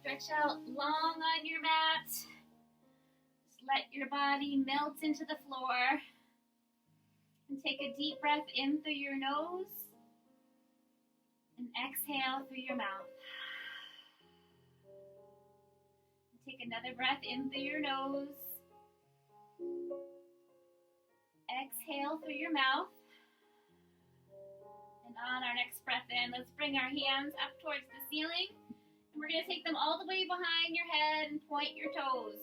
Stretch out long on your mat. Just let your body melt into the floor. And take a deep breath in through your nose and exhale through your mouth. Take another breath in through your nose. Exhale through your mouth. And on our next breath in, let's bring our hands up towards the ceiling. And we're going to take them all the way behind your head and point your toes.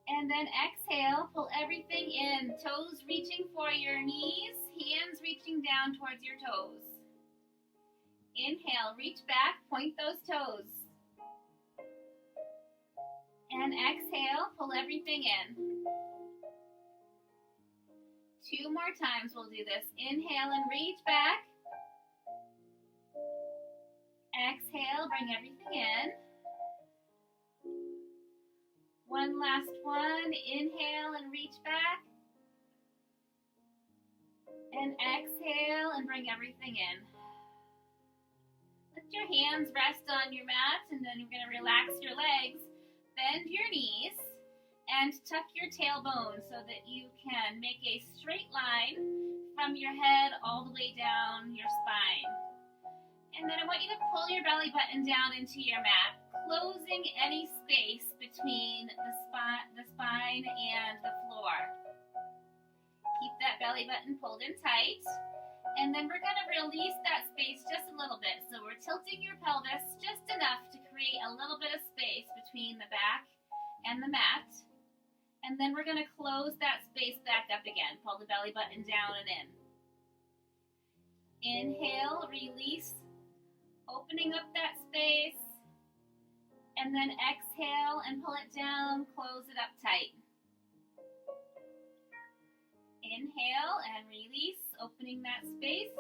And then exhale, pull everything in. Toes reaching for your knees, hands reaching down towards your toes. Inhale, reach back, point those toes. And exhale, pull everything in. 2 more times we'll do this. Inhale and reach back. Exhale, bring everything in. One last one. Inhale and reach back. And exhale and bring everything in. Let your hands rest on your mat, and then you're going to relax your legs. Bend your knees and tuck your tailbone so that you can make a straight line from your head all the way down your spine. And then I want you to pull your belly button down into your mat, closing any space between the spine and the floor. Keep that belly button pulled in tight. And then we're going to release that space just a little bit. So we're tilting your pelvis just enough to create a little bit of space between the back and the mat. And then we're going to close that space back up again. Pull the belly button down and in. Inhale, release, opening up that space. And then exhale and pull it down, close it up tight. Inhale and release, opening that space.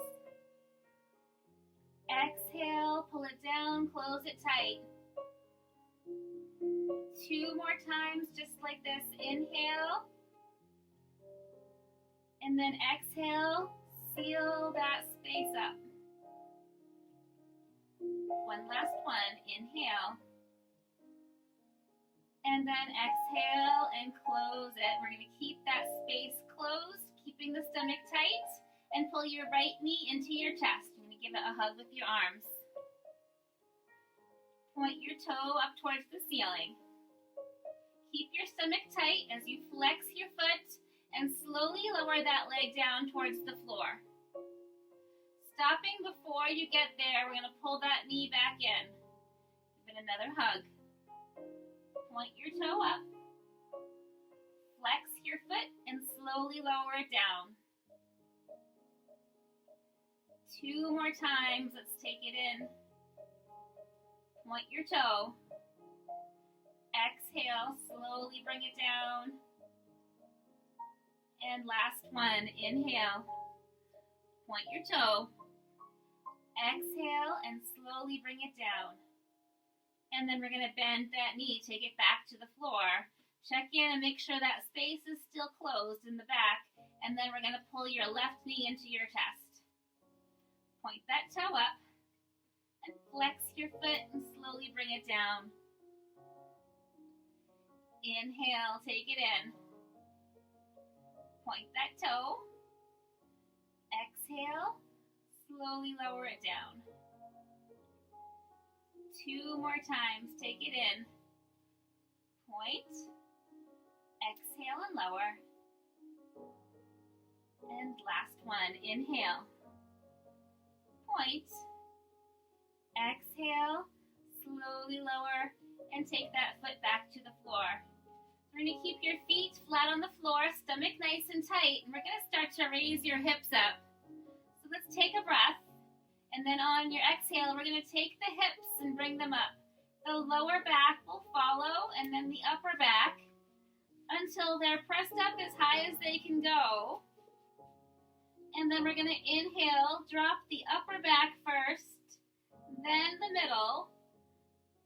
Exhale, pull it down, close it tight. 2 more times, just like this. Inhale. And then exhale, seal that space up. One last one. Inhale. And then exhale and close it. We're going to keep that space closed, keeping the stomach tight, and pull your right knee into your chest. You're going to give it a hug with your arms. Point your toe up towards the ceiling. Keep your stomach tight as you flex your foot and slowly lower that leg down towards the floor. Stopping before you get there, we're going to pull that knee back in. Give it another hug. Point your toe up. Flex your foot and slowly lower it down. 2 more times. Let's take it in. Point your toe. Exhale, slowly bring it down. And last one, inhale. Point your toe. Exhale and slowly bring it down. And then we're going to bend that knee, take it back to the floor. Check in and make sure that space is still closed in the back. And then we're going to pull your left knee into your chest. Point that toe up and flex your foot and slowly bring it down. Inhale, take it in. Point that toe. Exhale, slowly lower it down. 2 more times, take it in. Point. Exhale and lower. And last one, inhale. Point. Exhale, slowly lower, and take that foot back to the floor. We're going to keep your feet flat on the floor, stomach nice and tight, and we're going to start to raise your hips up. So let's take a breath, and then on your exhale, we're going to take the hips and bring them up. The lower back will follow, and then the upper back, until they're pressed up as high as they can go. And then we're going to inhale, drop the upper back first, then the middle,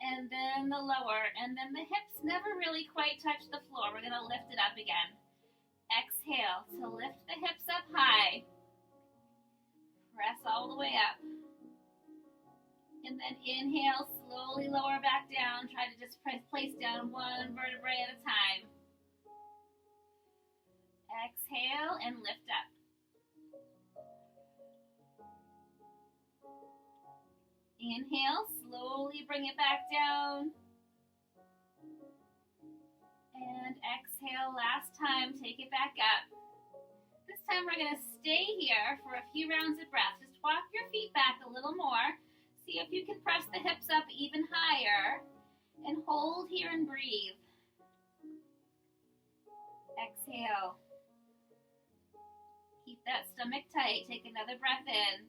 and then the lower, and then the hips never really quite touch the floor. We're going to lift it up again. Exhale to lift the hips up high. Press all the way up. And then inhale, slowly lower back down. Try to just place down one vertebrae at a time. Exhale and lift up. Inhale, slowly bring it back down. And exhale, last time, take it back up. This time we're going to stay here for a few rounds of breath. Just walk your feet back a little more. See if you can press the hips up even higher. And hold here and breathe. Exhale. Keep that stomach tight. Take another breath in.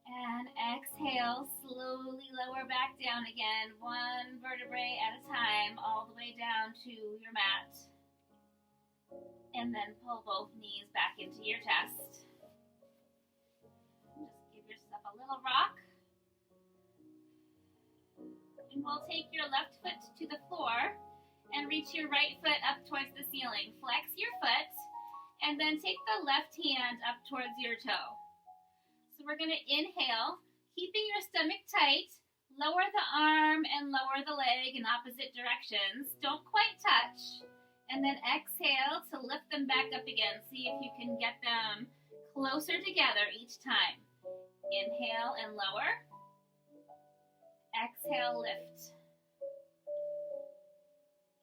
And exhale, slowly lower back down again, one vertebrae at a time, all the way down to your mat. And then pull both knees back into your chest. Just give yourself a little rock. And we'll take your left foot to the floor and reach your right foot up towards the ceiling. Flex your foot, and then take the left hand up towards your toe. So we're going to inhale, keeping your stomach tight, lower the arm and lower the leg in opposite directions. Don't quite touch. And then exhale to lift them back up again. See if you can get them closer together each time. Inhale and lower. Exhale, lift.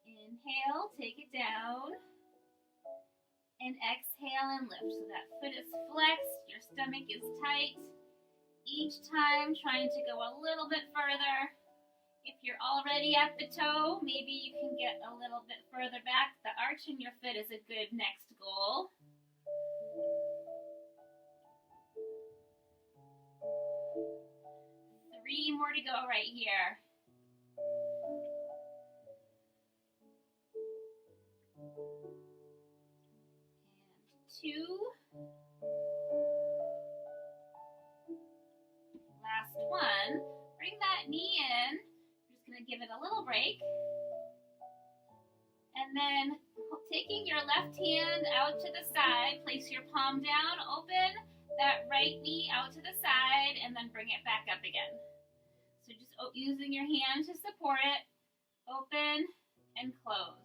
Inhale, take it down. And exhale and lift. So that foot is flexed, your stomach is tight. Each time trying to go a little bit further. If you're already at the toe, maybe you can get a little bit further back. The arch in your foot is a good next goal. Three more to go right here. 2. Last one. Bring that knee in. We're just going to give it a little break. And then taking your left hand out to the side, place your palm down, open that right knee out to the side, and then bring it back up again. So just using your hand to support it, open and close.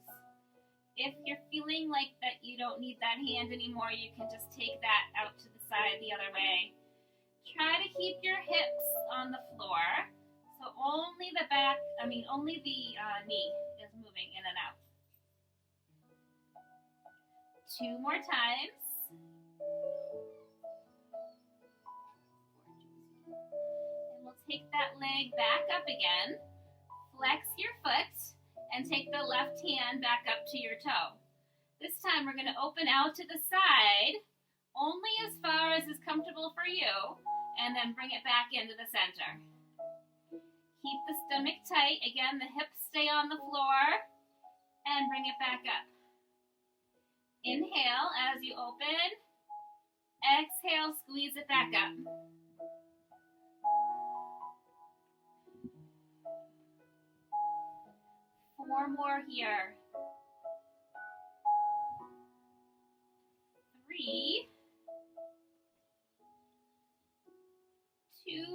If you're feeling like that you don't need that hand anymore, you can just take that out to the side the other way. Try to keep your hips on the floor, so only the knee is moving in and out. 2 more times. And we'll take that leg back up again. Flex your foot. And take the left hand back up to your toe. This time we're going to open out to the side, only as far as is comfortable for you, and then bring it back into the center. Keep the stomach tight. Again, the hips stay on the floor, and bring it back up. Inhale as you open. Exhale, squeeze it back up. 4 more here. 3, 2,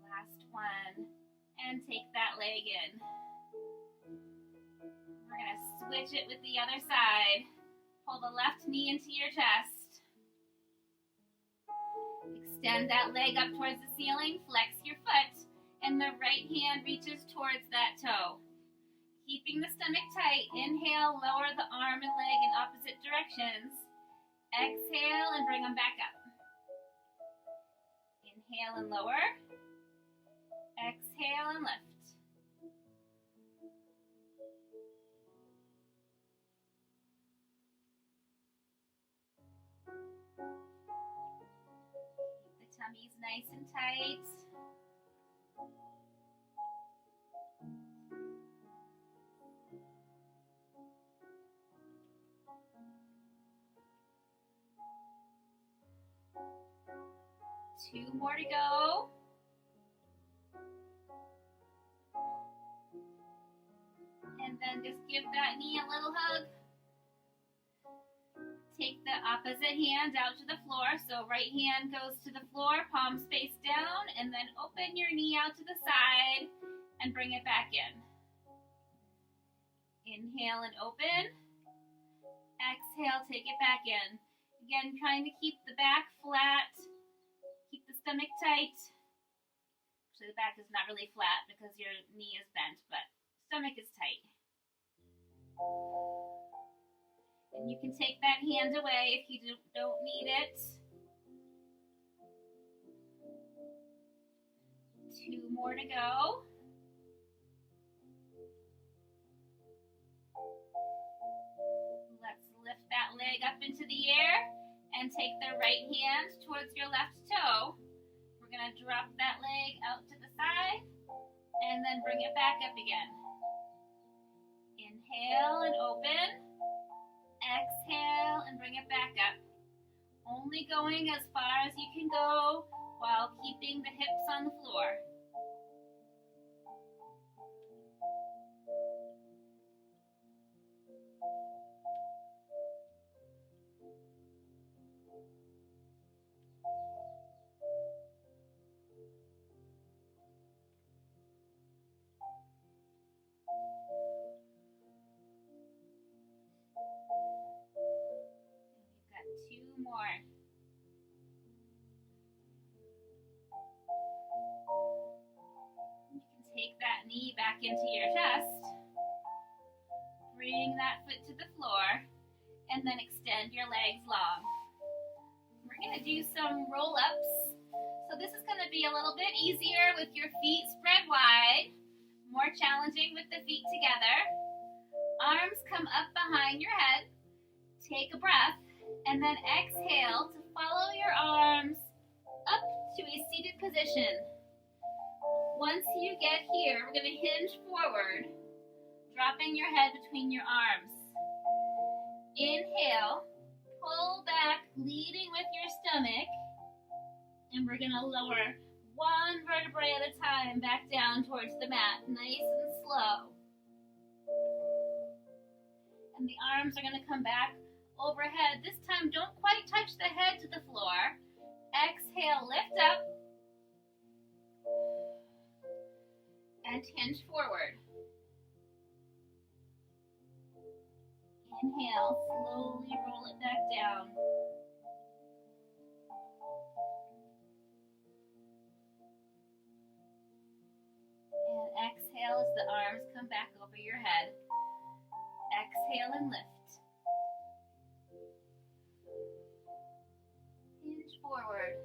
last one, and take that leg in. We're going to switch it with the other side. Pull the left knee into your chest. Extend that leg up towards the ceiling, flex your foot, and the right hand reaches towards that toe. Keeping the stomach tight, inhale, lower the arm and leg in opposite directions. Exhale and bring them back up. Inhale and lower. Exhale and lift. Keep the tummies nice and tight. Two more to go. And then just give that knee a little hug. Take the opposite hand out to the floor. So right hand goes to the floor, palms face down, and then open your knee out to the side and bring it back in. Inhale and open. Exhale, take it back in. Again, trying to keep the back flat, keep the stomach tight. Actually, the back is not really flat because your knee is bent, but stomach is tight. And you can take that hand away if you don't need it. 2 more to go. Let's lift that leg up into the air and take the right hand towards your left toe. We're going to drop that leg out to the side and then bring it back up again. Inhale and open. Exhale and bring it back up. Only going as far as you can go while keeping the hips on the floor. We've got 2 more. You can take that knee back into your chest. Bring that foot to the floor and then extend your legs long. We're going to do some roll-ups. So this is going to be a little bit easier with your feet spread wide, more challenging with the feet together. Arms come up behind your head. Take a breath and then exhale to follow your arms up to a seated position. Once you get here, we're going to hinge forward, dropping your head between your arms. Inhale, pull back, leading with your stomach, and we're going to lower 1 vertebrae at a time back down towards the mat, nice and slow. And the arms are going to come back overhead. This time, don't quite touch the head to the floor. Exhale, lift up, and hinge forward. Inhale, slowly roll it back down. And exhale as the arms come back over your head. Exhale and lift. Hinge forward.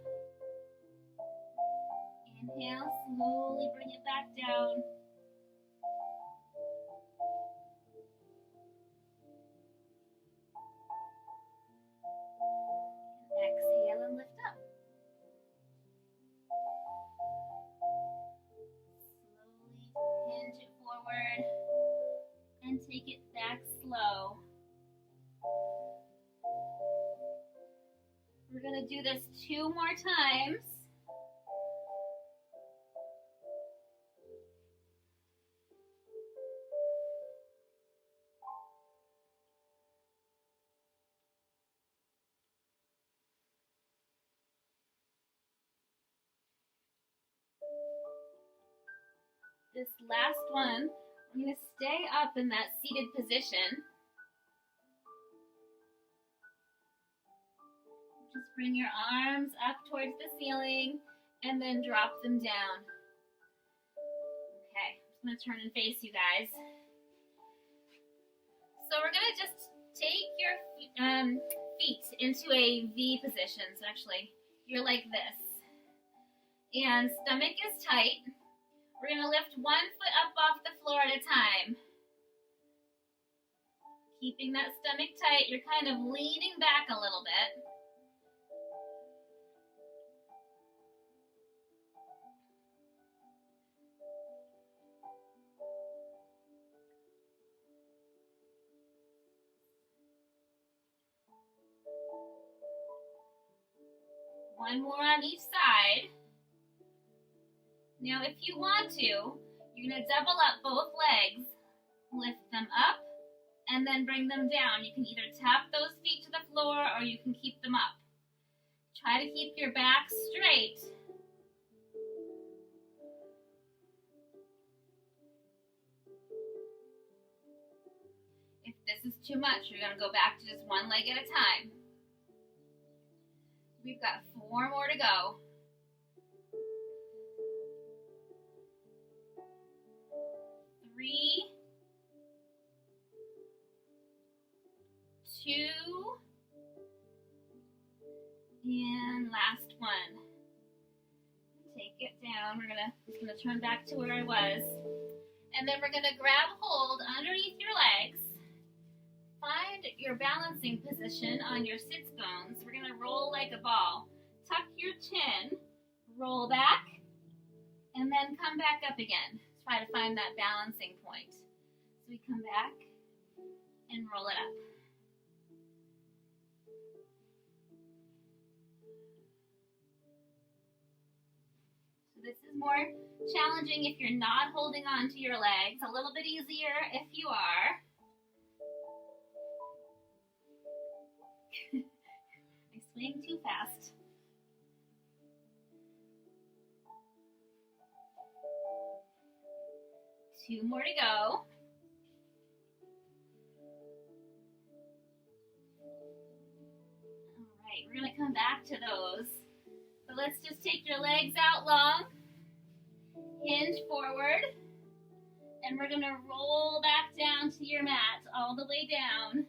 Inhale, slowly bring it back down. Exhale and lift up. Slowly hinge it forward and take it back slow. We're going to do this 2 more times. This last one, we're going to stay up in that seated position. Just bring your arms up towards the ceiling and then drop them down. Okay, I'm just going to turn and face you guys. So we're going to just take your feet into a V position. So actually, you're like this. And stomach is tight. We're going to lift 1 foot up off the floor at a time. Keeping that stomach tight, you're kind of leaning back a little bit. One more on each side. Now, if you want to, you're going to double up both legs, lift them up, and then bring them down. You can either tap those feet to the floor or or you can keep them up. Try to keep your back straight. If this is too much, you're going to go back to just one leg at a time. We've got 4 more to go. 3, 2, and last one. Take it down. Just gonna turn back to where I was. And then we're gonna grab hold underneath your legs. Find your balancing position on your sits bones. We're gonna roll like a ball. Tuck your chin, roll back, and then come back up again. Try to find that balancing point. So we come back and roll it up. So this is more challenging if you're not holding on to your legs. A little bit easier if you are. I swing too fast. Two more to go. All right, we're gonna come back to those. So let's just take your legs out long, hinge forward, and we're gonna roll back down to your mat all the way down.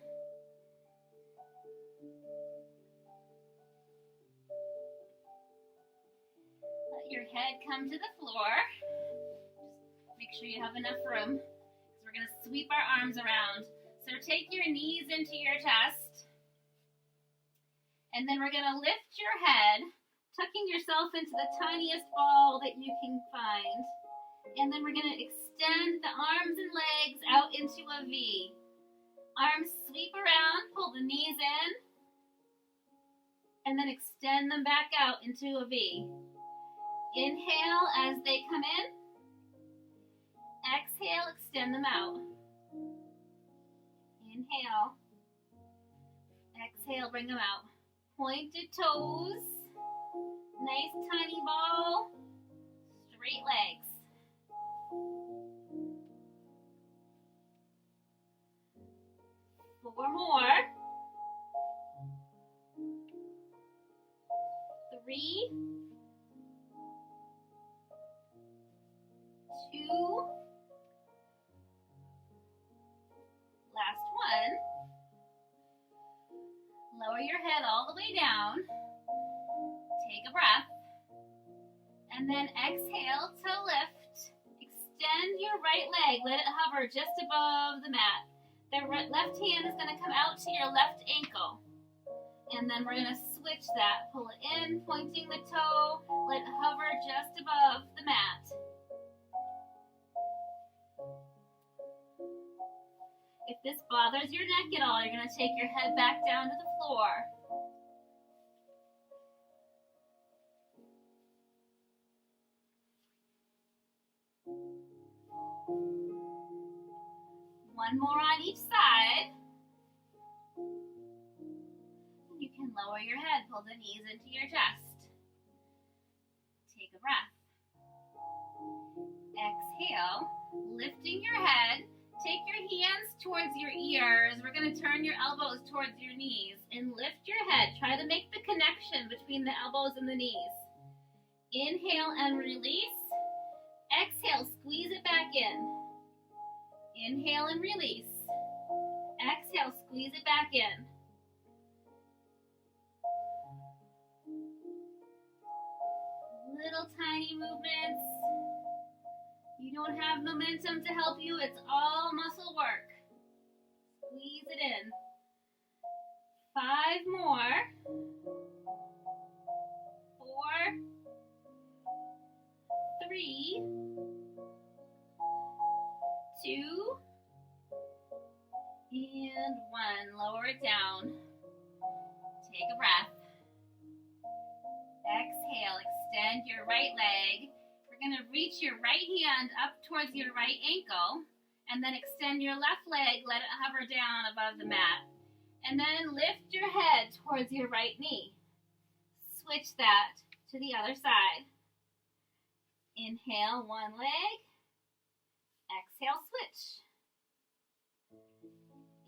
Let your head come to the floor. Make sure you have enough room, because we're going to sweep our arms around. So take your knees into your chest, and then we're going to lift your head, tucking yourself into the tiniest ball that you can find. And then we're going to extend the arms and legs out into a V. Arms sweep around, pull the knees in, and then extend them back out into a V. Inhale as they come in. Exhale, extend them out. Inhale. Exhale, bring them out. Pointed toes. Nice tiny ball. Straight legs. Four more. 3, 2, last one. Lower your head all the way down. Take a breath. And then exhale to lift. Extend your right leg. Let it hover just above the mat. The left hand is going to come out to your left ankle. And then we're going to switch that. Pull it in, pointing the toe. Let it hover just above the mat. If this bothers your neck at all, you're going to take your head back down to the floor. One more on each side. You can lower your head, pull the knees into your chest. Take a breath. Exhale, lifting your head. Take your hands towards your ears. We're going to turn your elbows towards your knees and lift your head. Try to make the connection between the elbows and the knees. Inhale and release. Exhale, squeeze it back in. Inhale and release. Exhale, squeeze it back in. Little tiny movements. You don't have momentum to help you. It's all muscle work. Squeeze it in. 5 more. 4, 3, 2, and 1. Lower it down. Take a breath. Exhale, extend your right leg. We're going to reach your right hand up towards your right ankle, and then extend your left leg. Let it hover down above the mat. And then lift your head towards your right knee. Switch that to the other side. Inhale, one leg. Exhale, switch.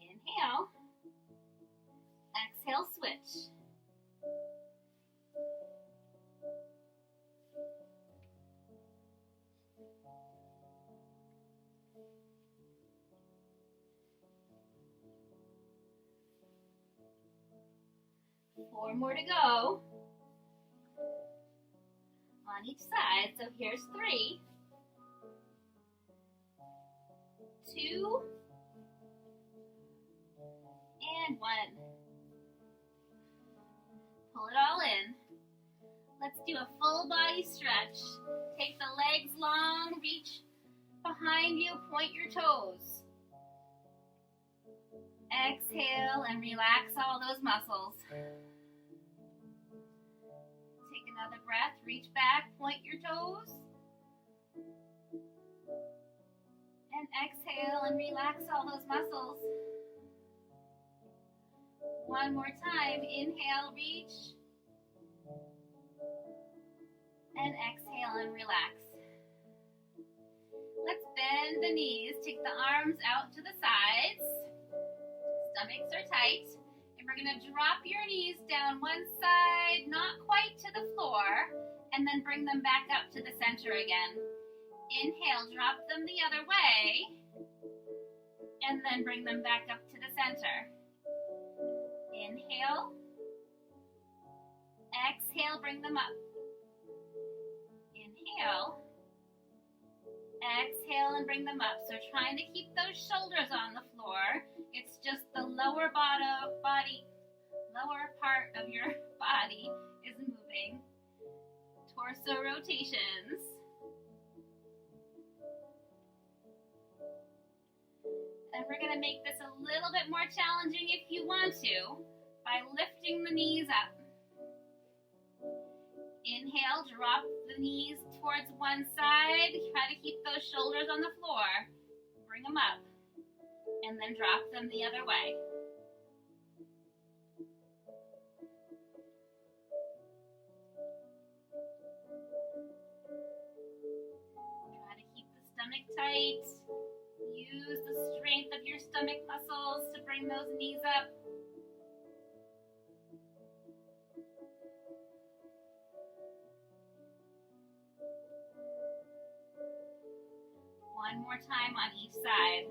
Inhale. Exhale, switch. Four more to go on each side. So here's 3, 2, and 1. Pull it all in. Let's do a full body stretch. Take the legs long, reach behind you, point your toes. Exhale and relax all those muscles. Take another breath, reach back, point your toes. And exhale and relax all those muscles. One more time, inhale, reach. And exhale and relax. Let's bend the knees, take the arms out to the sides. Stomachs are tight. And we're going to drop your knees down one side, not quite to the floor, and then bring them back up to the center again. Inhale, drop them the other way, and then bring them back up to the center. Inhale. Exhale, bring them up. Inhale. Exhale and bring them up. So trying to keep those shoulders on the floor. It's just the lower part of your body is moving. Torso rotations. And we're going to make this a little bit more challenging if you want to by lifting the knees up. Inhale, drop the knees towards one side. Try to keep those shoulders on the floor. Bring them up. And then drop them the other way. Try to keep the stomach tight. Use the strength of your stomach muscles to bring those knees up. One more time on each side.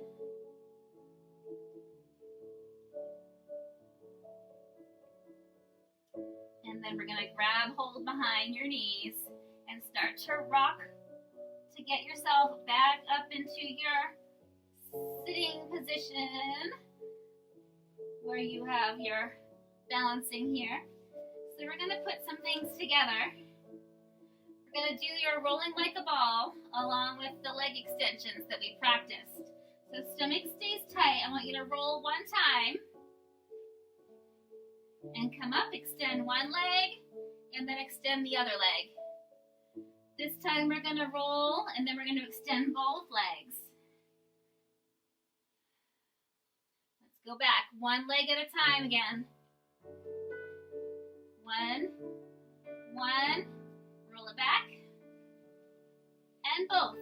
And then we're going to grab hold behind your knees and start to rock to get yourself back up into your sitting position where you have your balancing here. So we're going to put some things together. We're going to do your rolling like a ball along with the leg extensions that we practiced. So stomach stays tight. I want you to roll one time and come up, extend one leg, and then extend the other leg. This time we're going to roll, and then we're going to extend both legs. Let's go back. One leg at a time again. One. Roll it back. And both.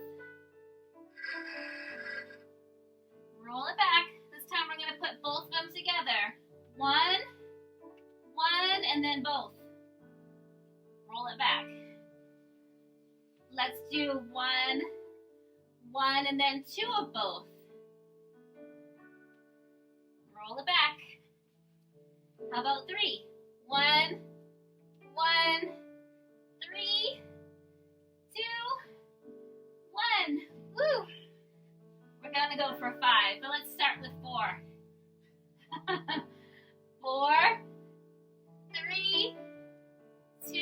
Roll it back. This time we're going to put both of them together. One, and then both. Roll it back. Let's do one, and then two of both. Roll it back. How about three? One, 3, 2, 1. Woo! We're gonna go for 5, but let's start with 4. 4, 3, 2,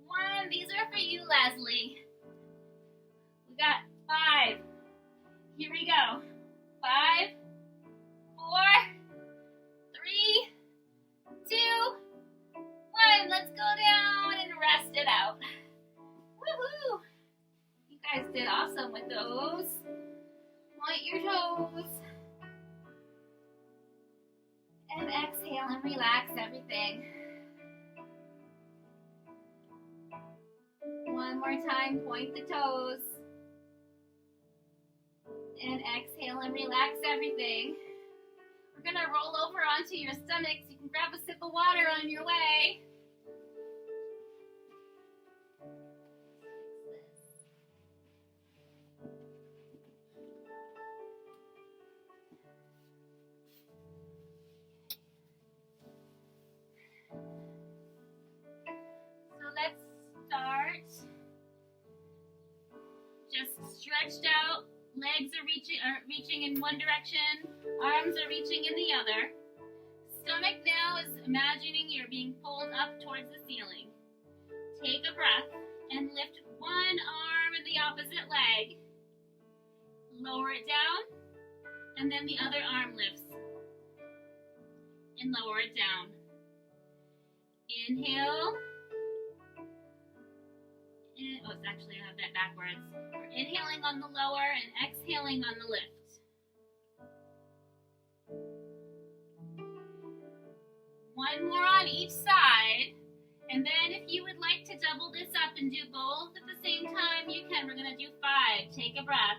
1. These are for you, Leslie. We got 5. Here we go. 5, 4, 3, 2, 1. Let's go down and rest it out. Woohoo! You guys did awesome with those. I and relax everything. One more time, point the toes. And exhale and relax everything. We're gonna roll over onto your stomach so you can grab a sip of water on your way. So let's start. Just stretched out. Legs are reaching in one direction, arms are reaching in the other. Stomach now is imagining you're being pulled up towards the ceiling. Take a breath and lift one arm and the opposite leg. Lower it down, and then the other arm lifts. And lower it down. Inhale. Oh, it's actually, I have that backwards. We're inhaling on the lower and exhaling on the lift. One more on each side. And then if you would like to double this up and do both at the same time, you can. We're going to do 5. Take a breath.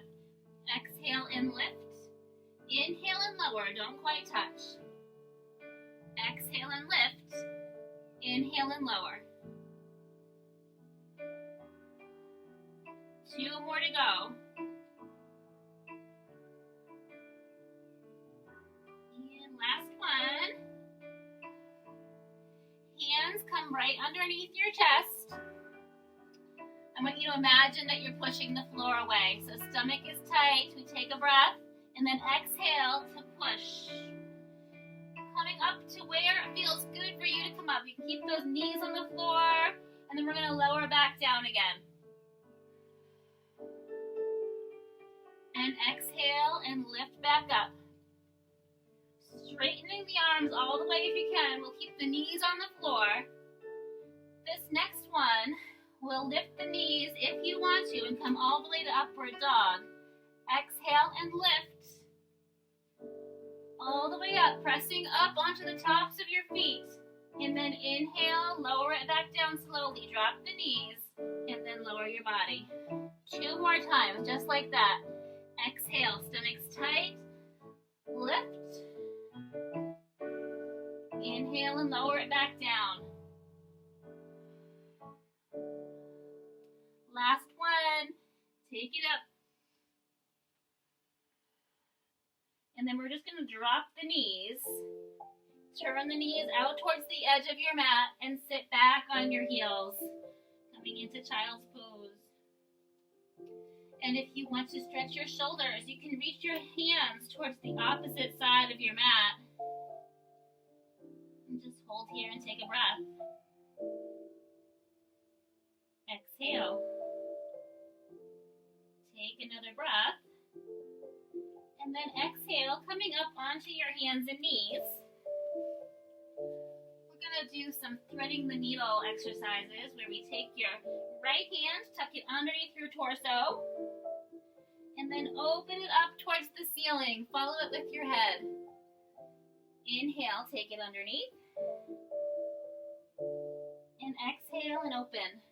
Exhale and lift. Inhale and lower. Don't quite touch. Exhale and lift. Inhale and lower. 2 more to go. And last one. Hands come right underneath your chest. I want you to imagine that you're pushing the floor away. So stomach is tight. We take a breath and then exhale to push. Coming up to where it feels good for you to come up. You can keep those knees on the floor and then we're going to lower back down again. And exhale and lift back up. Straightening the arms all the way if you can. We'll keep the knees on the floor. This next one, we'll lift the knees if you want to and come all the way to upward dog. Exhale and lift. All the way up, pressing up onto the tops of your feet. And then inhale, lower it back down slowly. Drop the knees and then lower your body. 2 more times, just like that. Exhale, stomach's tight. Lift. Inhale and lower it back down. Last one. Take it up. And then we're just going to drop the knees. Turn the knees out towards the edge of your mat and sit back on your heels. Coming into child's pose. And if you want to stretch your shoulders, you can reach your hands towards the opposite side of your mat. And just hold here and take a breath. Exhale. Take another breath. And then exhale, coming up onto your hands and knees. We're going to do some threading the needle exercises where we take your right hand, tuck it underneath your torso, and then open it up towards the ceiling. Follow it with your head. Inhale, take it underneath. And exhale and open.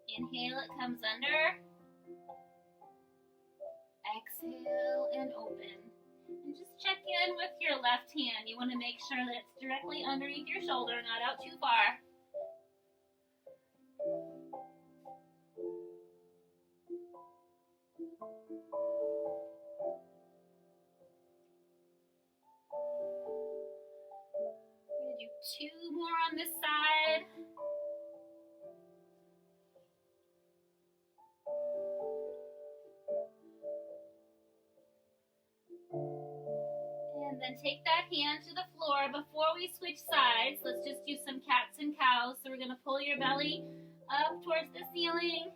Inhale, it comes under. Exhale and open. And just check in with your left hand. You want to make sure that it's directly underneath your shoulder, not out too far. We're going to do 2 more on this side. And then take that hand to the floor. Before we switch sides, let's just do some cats and cows. So we're going to pull your belly up towards the ceiling.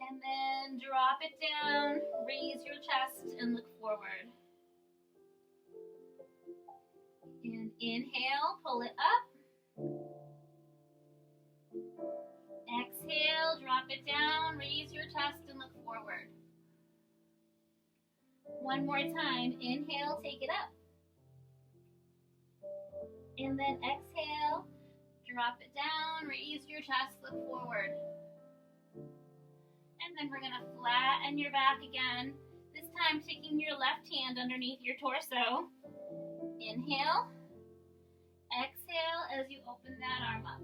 And then drop it down, raise your chest, and look forward. And inhale, pull it up. Exhale, drop it down, raise your chest, and look forward. One more time. Inhale, take it up. And then exhale, drop it down, raise your chest, look forward. And then we're gonna flatten your back again. This time taking your left hand underneath your torso. Inhale, exhale as you open that arm up.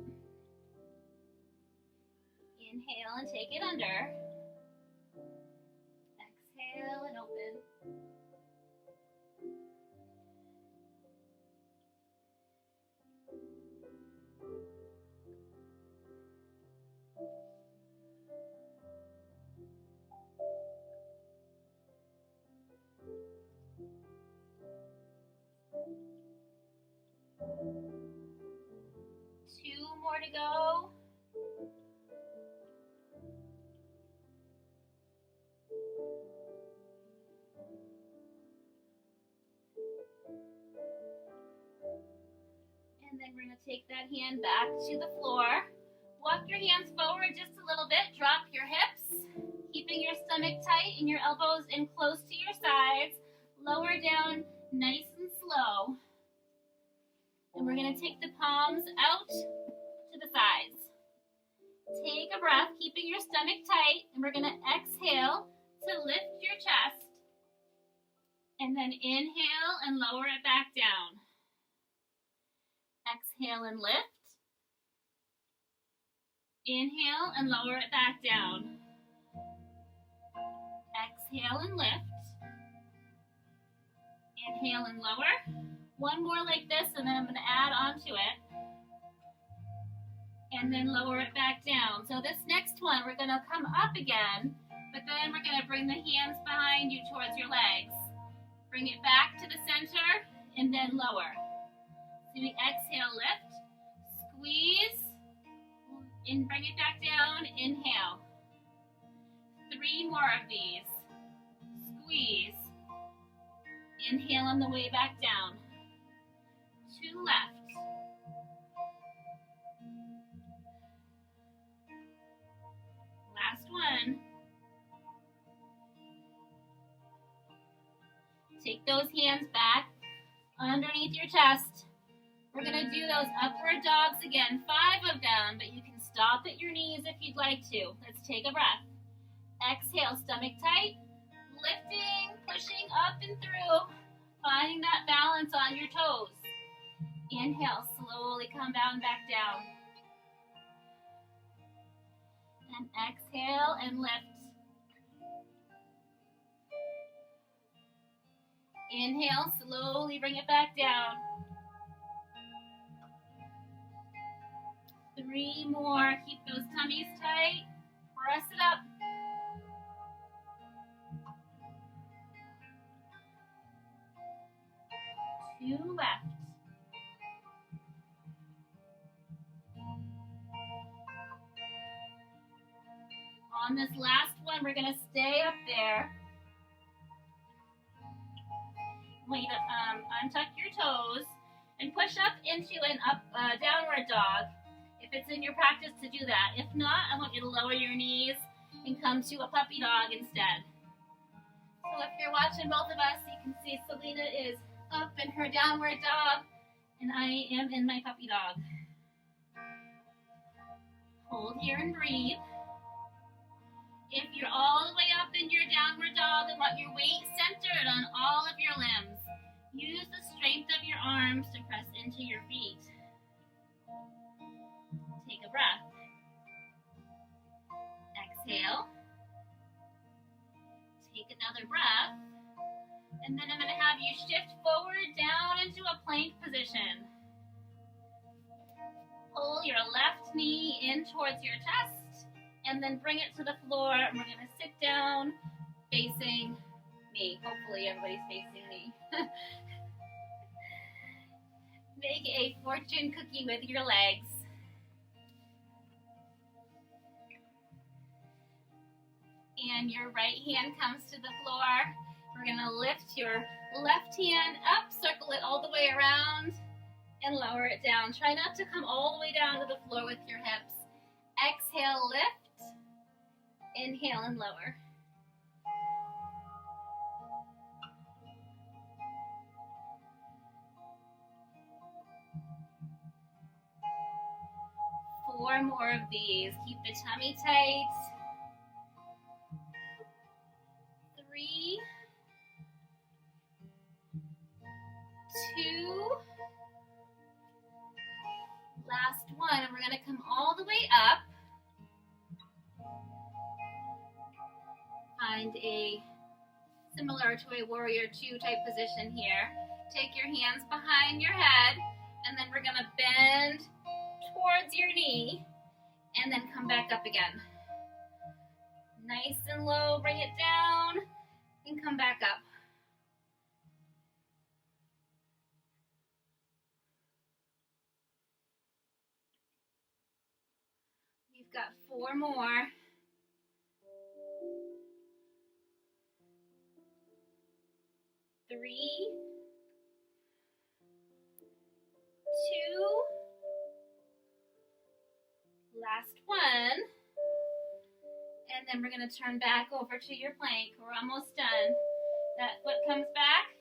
Inhale and take it under. Exhale and open. Two more to go. And then we're going to take that hand back to the floor. Walk your hands forward just a little bit. Drop your hips, keeping your stomach tight and your elbows in close to your sides. Lower down nice and slow. And we're going to take the palms out to the sides. Take a breath, keeping your stomach tight, and we're going to exhale to lift your chest. And then inhale and lower it back down. Exhale and lift. Inhale and lower it back down. Exhale and lift. Inhale and lower. One more like this, and then I'm going to add on to it. And then lower it back down. So this next one, we're going to come up again, but then we're going to bring the hands behind you towards your legs. Bring it back to the center, and then lower. So we exhale, lift, squeeze, and bring it back down, inhale. 3 more of these. Squeeze. Inhale on the way back down. 2 left. Last one. Take those hands back underneath your chest. We're going to do those upward dogs again, 5 of them, but you can stop at your knees if you'd like to. Let's take a breath. Exhale, stomach tight, lifting, pushing up and through, finding that balance on your toes. Inhale, slowly come down, back down. And exhale and lift. Inhale, slowly bring it back down. 3 more. Keep those tummies tight. Press it up. Two left. On this last one, we're going to stay up there. Wait, untuck your toes and push up into an downward dog. If it's in your practice to do that. If not, I want you to lower your knees and come to a puppy dog instead. So if you're watching both of us, you can see Selena is up in her downward dog, and I am in my puppy dog. Hold here and breathe. If you're all the way up in your downward dog and want your weight centered on all of your limbs, use the strength of your arms to press into your feet. Take a breath. Exhale. Take another breath. And then I'm going to have you shift forward down into a plank position. Pull your left knee in towards your chest and then bring it to the floor. And we're going to sit down facing me. Hopefully everybody's facing me. Make a fortune cookie with your legs. And your right hand comes to the floor. We're going to lift your left hand up, circle it all the way around, and lower it down. Try not to come all the way down to the floor with your hips. Exhale, lift. Inhale and lower. 4 more of these. Keep the tummy tight. 3, 2, last one, and we're going to come all the way up. Find a similar to a warrior 2 type position here. Take your hands behind your head, and then we're going to bend towards your knee, and then come back up again. Nice and low, bring it down, and come back up. We've got 4 more. 3, 2, last one, and then we're going to turn back over to your plank. We're almost done. That foot comes back.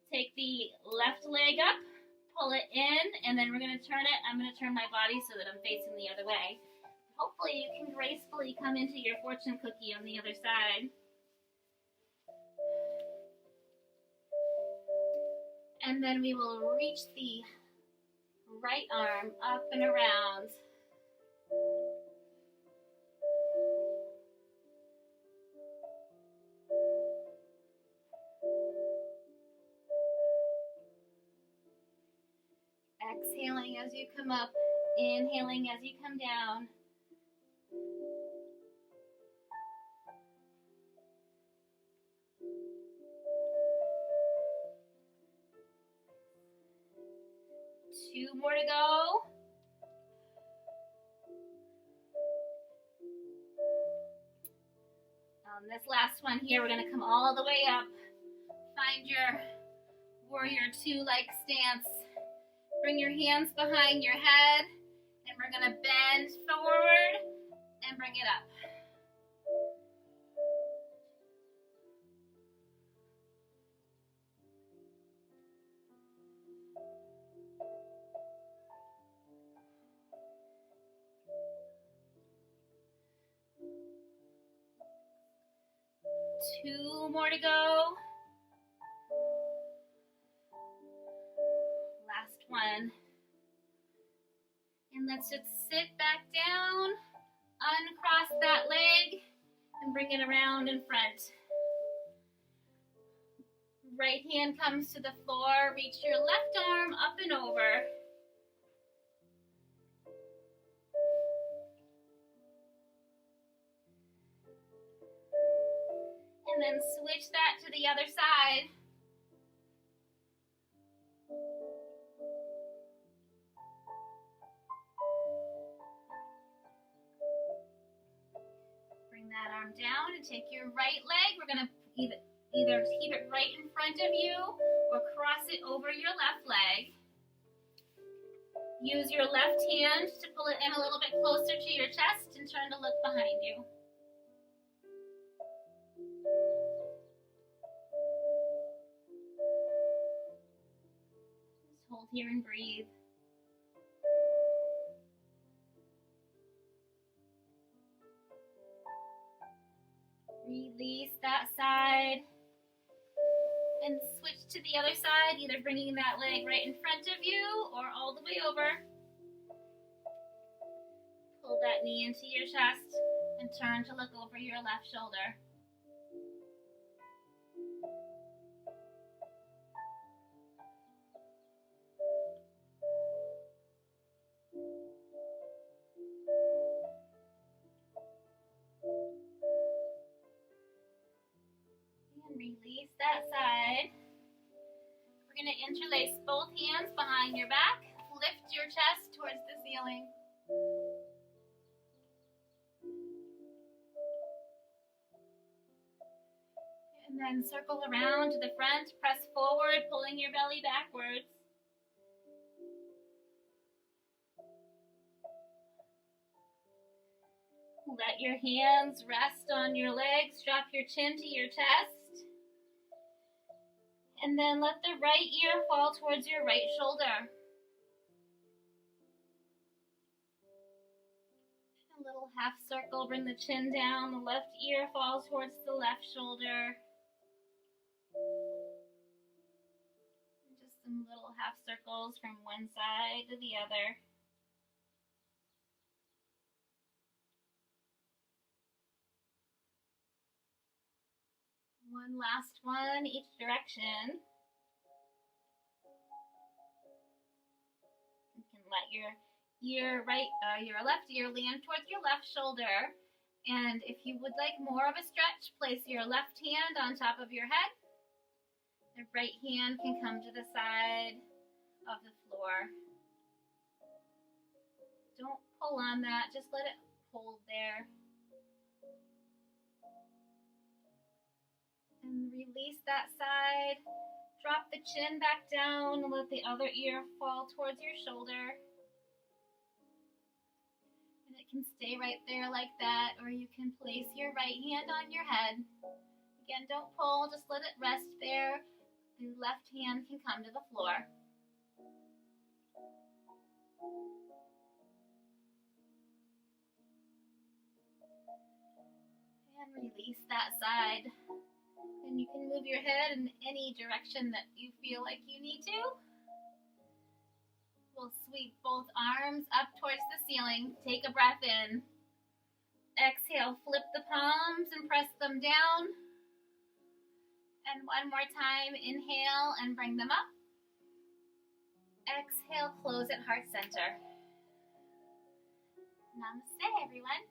Take the left leg up, pull it in, and then we're going to turn it. I'm going to turn my body so that I'm facing the other way. Hopefully you can gracefully come into your fortune cookie on the other side. And then we will reach the right arm up and around. Exhaling as you come up, inhaling as you come down. Two more to go. On this last one here, we're going to come all the way up. Find your warrior 2-like stance. Bring your hands behind your head, and we're going to bend forward and bring it up. Two more to go. Last one. And let's just sit back down, uncross that leg, and bring it around in front. Right hand comes to the floor. Reach your left arm up and over. And then switch that to the other side. Bring that arm down and take your right leg. We're going to either keep it right in front of you or cross it over your left leg. Use your left hand to pull it in a little bit closer to your chest and turn to look behind you. Just hold here and breathe. Release that side and switch to the other side, either bringing that leg right in front of you or all the way over. Pull that knee into your chest and turn to look over your left shoulder. Release that side. We're going to interlace both hands behind your back. Lift your chest towards the ceiling. And then circle around to the front. Press forward, pulling your belly backwards. Let your hands rest on your legs. Drop your chin to your chest. And then let the right ear fall towards your right shoulder. half circle, bring the chin down, the left ear falls towards the left shoulder. Just some little half circles from one side to the other. One last one, each direction. You can let your left ear land towards your left shoulder. And if you would like more of a stretch, place your left hand on top of your head. The right hand can come to the side of the floor. Don't pull on that, just let it hold there. And release that side. Drop the chin back down, let the other ear fall towards your shoulder. And it can stay right there like that, or you can place your right hand on your head. Again, don't pull, just let it rest there. The left hand can come to the floor. And release that side. And you can move your head in any direction that you feel like you need to. We'll sweep both arms up towards the ceiling. Take a breath in. Exhale, flip the palms and press them down. And one more time, inhale and bring them up. Exhale, close at heart center. Namaste, everyone.